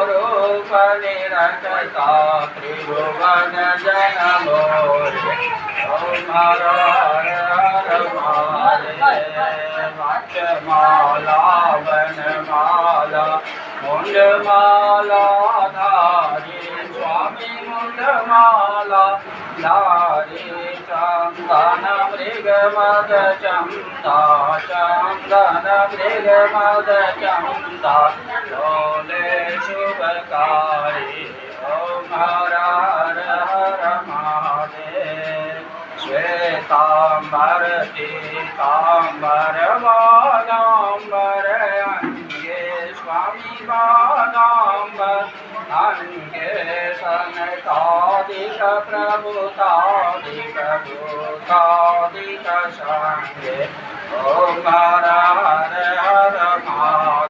रूप निरखता त्रिभुवन जन मोरे ओम हर हर महादेव वाचमाला वनमाला मुंडमाला धारी स्वामी मुंडमाला धारी चंदन मृगमद चंदा चंदन मृगमद चंदा डोले शुभकारी ओम हर हर महादेव श्वेतांबर पीतांबर बालांबर अंगे स्वामी बालांबर अंगे सनकादिक प्रभुतादिक भूतादिक संगे ओम हर हर महादेव।